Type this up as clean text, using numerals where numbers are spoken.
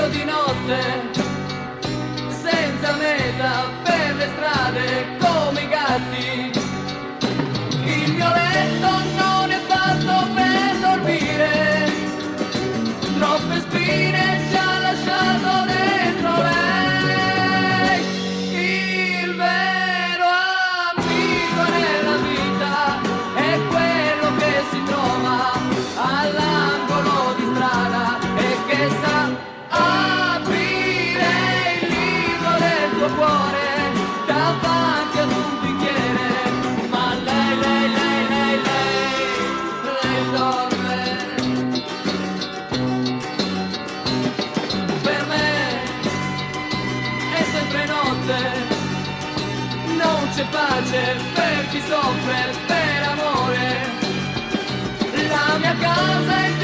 giro di notte, senza meta per le strade come i gatti. Il mio letto non è fatto per dormire, troppe spine ci ha lasciato dentro lei. Il vero amico nella vita è quello che si trova all'angolo di strada e che sa aprire il libro del tuo cuore davanti ad un bicchiere. Ma lei dorme. Per me è sempre notte, non c'è pace per chi soffre per amore. La mia casa è